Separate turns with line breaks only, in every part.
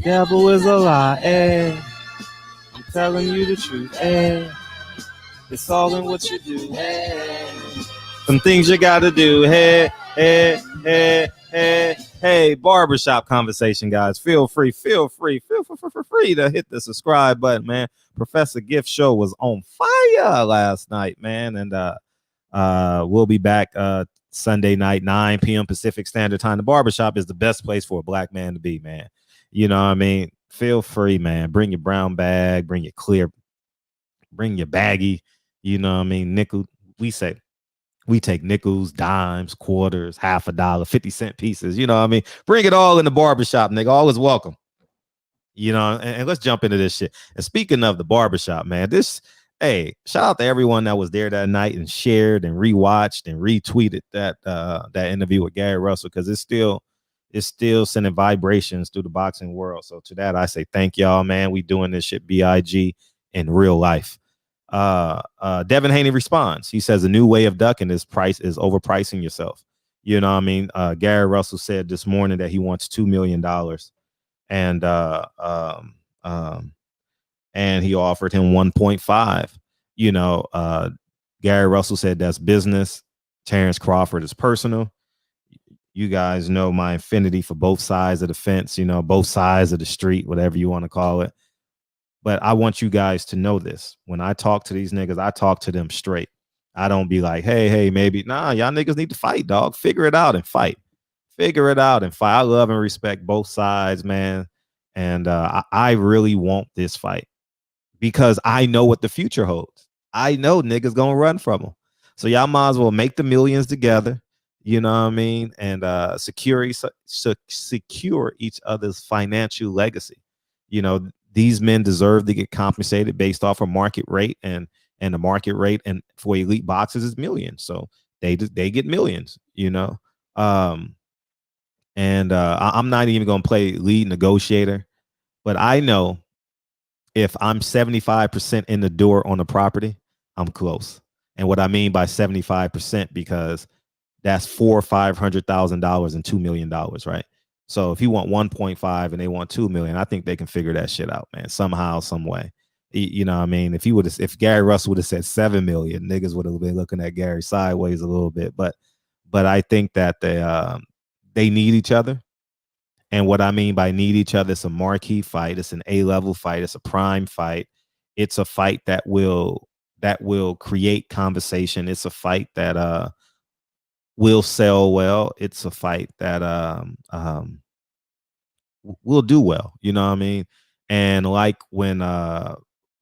Devil is a lie, eh? I'm telling you the truth, eh? It's all in what you do, eh? Some things you gotta do, hey, hey, hey, hey, hey. Barbershop conversation, guys. Feel free to hit the subscribe button, man. Professor Gift Show was on fire last night, man, and we'll be back Sunday night, 9 p.m. Pacific Standard Time. The barbershop is the best place for a black man to be, man. You know what I mean? Feel free, man. Bring your brown bag, bring your clear, bring your baggy, you know what I mean? Nickel. We take nickels, dimes, quarters, half a dollar, 50-cent pieces. You know what I mean? Bring it all in the barbershop, nigga. All is welcome. You know, and let's jump into this shit. And speaking of the barbershop, man, hey, shout out to everyone that was there that night and shared and rewatched and retweeted that interview with Gary Russell, because it's still sending vibrations through the boxing world. So to that, I say thank y'all, man. We doing this shit BIG in real life. Devin Haney responds. He says a new way of ducking is overpricing yourself. You know what I mean? Gary Russell said this morning that he wants $2 million, and and he offered him 1.5. You know, Gary Russell said that's business. Terrence Crawford is personal. You guys know my affinity for both sides of the fence, you know, both sides of the street, whatever you want to call it. But I want you guys to know this. When I talk to these niggas, I talk to them straight. I don't be like, hey, maybe. Nah, y'all niggas need to fight, dog. Figure it out and fight. Figure it out and fight. I love and respect both sides, man. And I really want this fight because I know what the future holds. I know niggas gonna run from them. So y'all might as well make the millions together. You know what I mean? And secure each other's financial legacy. You know, these men deserve to get compensated based off of market rate, and the market rate and for elite boxers is millions. So they get millions, you know. And I'm not even gonna play lead negotiator, but I know if I'm 75% in the door on the property, I'm close. And what I mean by 75%, because that's $400,000 or $500,000 and $2 million, right? So if you want 1.5 and they want 2 million, I think they can figure that shit out, man. Somehow, some way. You know what I mean? If Gary Russell would have said 7 million, niggas would have been looking at Gary sideways a little bit. But I think that they need each other. And what I mean by need each other, it's a marquee fight. It's an A-level fight. It's a prime fight. It's a fight that will create conversation. It's a fight that will sell well. It's a fight that will do well. You know what I mean? And like when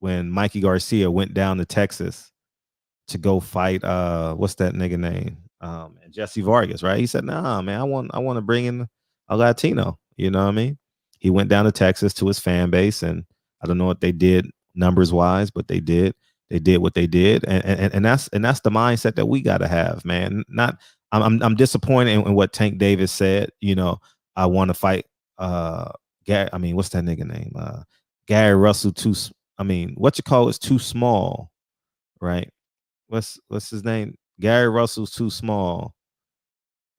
Mikey Garcia went down to Texas to go fight what's that nigga name? And Jesse Vargas, right? He said, nah, man, I want to bring in a Latino. You know what I mean? He went down to Texas to his fan base, and I don't know what they did numbers wise, but they did what they did, and that's the mindset that we got to have, man. Not I'm disappointed in what Tank Davis said. You know, I want to fight Gary. I mean, what's that nigga name? Gary Russell what you call it's too small, right? What's his name? Gary Russell's too small,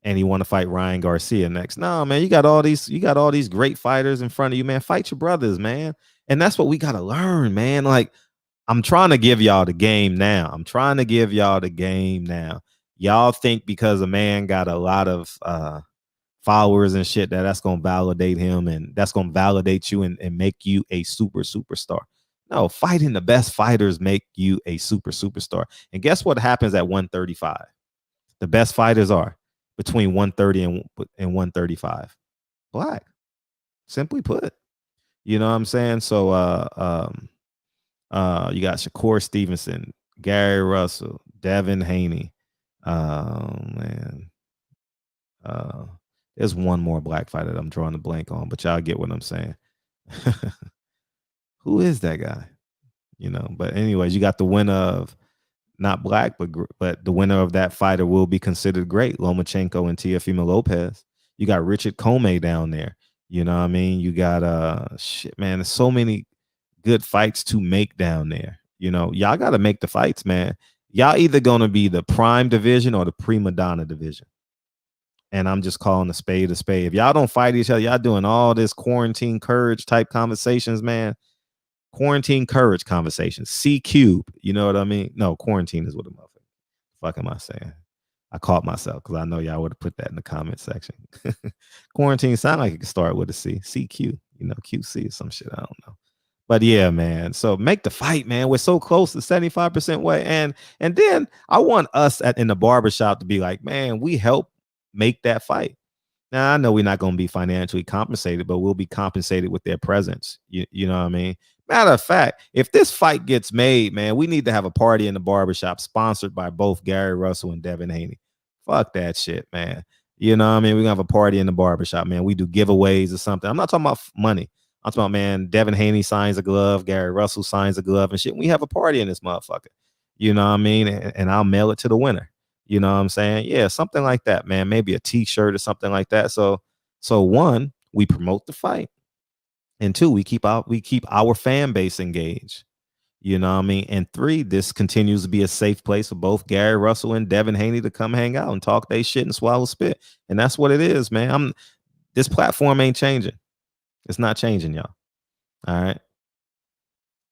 and he want to fight Ryan Garcia next. No, man, you got all these great fighters in front of you, man. Fight your brothers, man. And that's what we gotta learn, man. Like, I'm trying to give y'all the game now. Y'all think because a man got a lot of followers and shit that's gonna validate him, and that's gonna validate you and make you a superstar. No, fighting the best fighters make you a superstar. And guess what happens at 135? The best fighters are between 130 and 135. Black. Simply put. You know what I'm saying? So you got Shakur Stevenson, Gary Russell, Devin Haney. Man. There's one more black fighter that I'm drawing a blank on, but y'all get what I'm saying. Who is that guy? You know, but anyways, you got the winner of not black, but the winner of that fighter will be considered great. Lomachenko and Teofimo Lopez. You got Richard Comey down there. You know what I mean? You got shit, man. There's so many good fights to make down there. You know, y'all got to make the fights, man. Y'all either gonna be the prime division or the prima donna division. and I'm just calling a spade a spade. If y'all don't fight each other, y'all doing all this quarantine courage type conversations, man. Quarantine courage conversations. C cube. You know what I mean? No, quarantine is what the motherfucker. Fuck am I saying? I caught myself because I know y'all would have put that in the comment section. Quarantine sound like it could start with a C. CQ, QC or some shit. I don't know. But yeah, man. So make the fight, man. We're so close to 75% way. And then I want us in the barbershop to be like, man, we help make that fight. Now I know we're not going to be financially compensated, but we'll be compensated with their presence. You know what I mean? Matter of fact, if this fight gets made, man, we need to have a party in the barbershop sponsored by both Gary Russell and Devin Haney. Fuck that shit, man. You know what I mean? We're gonna have a party in the barbershop, man. We do giveaways or something. I'm not talking about money. I'm talking about, man, Devin Haney signs a glove, Gary Russell signs a glove and shit. We have a party in this motherfucker. You know what I mean? And I'll mail it to the winner. You know what I'm saying? Yeah, something like that, man. Maybe a t-shirt or something like that. So one, we promote the fight. And two, we keep our fan base engaged. You know what I mean? And three, this continues to be a safe place for both Gary Russell and Devin Haney to come hang out and talk they shit and swallow spit. And that's what it is, man. This platform ain't changing. It's not changing, y'all. All right.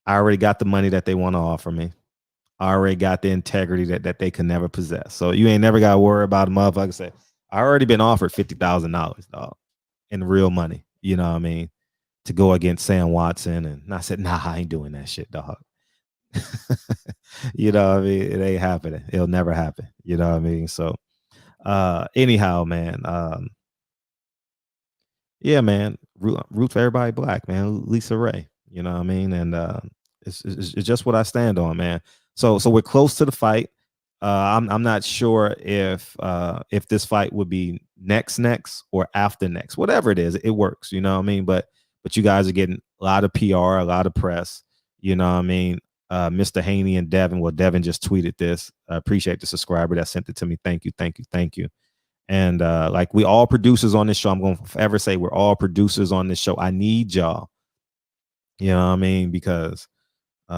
I already got the money that they want to offer me. I already got the integrity that they can never possess. So you ain't never got to worry about a motherfucker say, I already been offered $50,000, dog, in real money. You know what I mean? To go against Sam Watson. And I said, nah, I ain't doing that shit, dog. You know what I mean? It ain't happening. It'll never happen. You know what I mean? So anyhow, man. Yeah, man. Root for everybody black, man. Lisa Ray. You know what I mean? And it's just what I stand on, man. So we're close to the fight. I'm not sure if this fight would be next or after next. Whatever it is, it works. You know what I mean? But you guys are getting a lot of PR, a lot of press. You know what I mean? Mr. Haney and Devin. Well, Devin just tweeted this. Appreciate the subscriber that sent it to me. Thank you. And like we all producers on this show, I'm going to forever say we're all producers on this show. I need y'all. You know what I mean? Because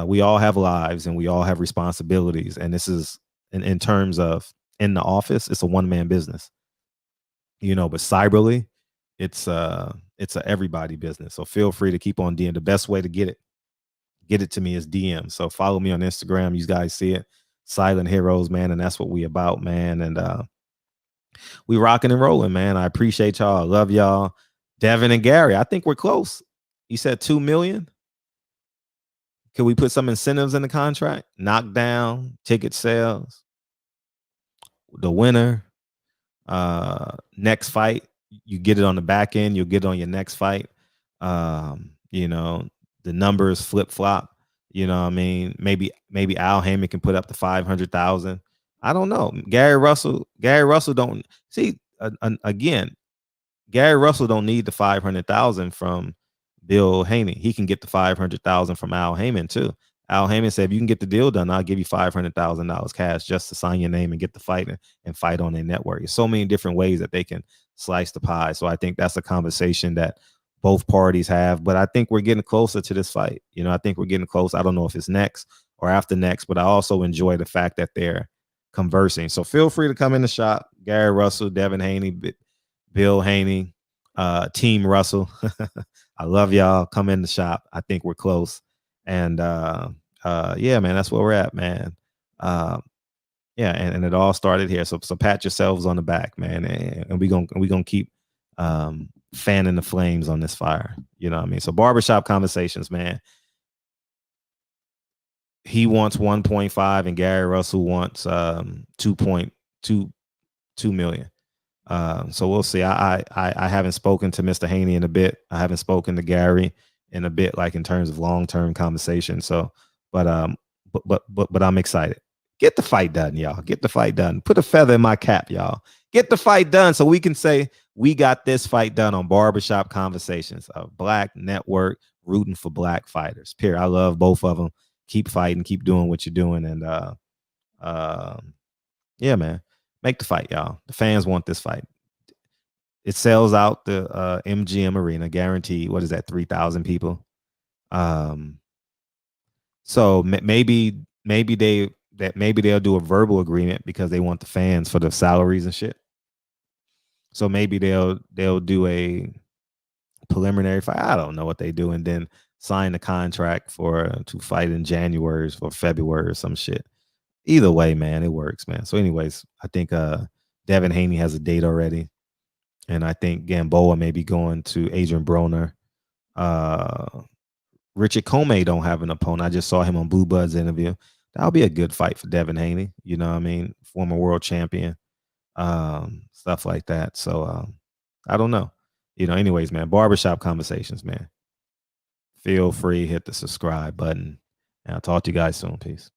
we all have lives and we all have responsibilities. And this is in terms of in the office, it's a one-man business. You know, but cyberly, it's a everybody business. So feel free to keep on DM. The best way to get it to me is DM. So follow me on Instagram. You guys see it. Silent Heroes, man. And that's what we about, man. And we rocking and rolling, man. I appreciate y'all. I love y'all. Devin and Gary, I think we're close. You said 2 million. Could we put some incentives in the contract? Knockdown, ticket sales, the winner, next fight, you get it on the back end, you'll get it on your next fight. You know, the numbers flip flop. You know what I mean? Maybe Al Heyman can put up to 500,000. I don't know. Gary Russell don't see again. Gary Russell don't need the 500,000 from Bill Haney. He can get the 500,000 from Al Heyman too. Al Heyman said, if you can get the deal done, I'll give you $500,000 cash just to sign your name and get the fight and fight on their network. There's so many different ways that they can slice the pie. So I think that's a conversation that both parties have. But I think we're getting closer to this fight. You know, I think we're getting close. I don't know if it's next or after next, but I also enjoy the fact that they're conversing. So feel free to come in the shop. Gary Russell, Devin Haney, Bill Haney, Team Russell. I love y'all. Come in the shop. I think we're close. And yeah, man, that's where we're at, man. Yeah, and it all started here. So pat yourselves on the back, man. And we gonna keep fanning the flames on this fire. You know what I mean? So barbershop conversations, man. He wants 1.5 and Gary Russell wants 2.22 million. So we'll see. I haven't spoken to Mr. Haney in a bit. I haven't spoken to Gary in a bit, like in terms of long-term conversation. So, but I'm excited. Get the fight done, y'all. Get the fight done. Put a feather in my cap, y'all. Get the fight done so we can say we got this fight done on Barbershop Conversations, a black network rooting for black fighters. Period. I love both of them. Keep fighting. Keep doing what you're doing. And yeah, man. Make the fight, y'all. The fans want this fight. It sells out the MGM Arena, guaranteed. What is that? 3,000 people. So maybe they'll do a verbal agreement because they want the fans for the salaries and shit. So maybe they'll do a preliminary fight. I don't know what they do, and then sign the contract to fight in January or February or some shit. Either way, man, it works, man. So, anyways, I think Devin Haney has a date already, and I think Gamboa may be going to Adrian Broner. Richard Comey don't have an opponent. I just saw him on Blue Bud's interview. That'll be a good fight for Devin Haney. You know what I mean? Former world champion, stuff like that. So I don't know. Anyways, man, barbershop conversations, man. Feel free, hit the subscribe button. And I'll talk to you guys soon. Peace.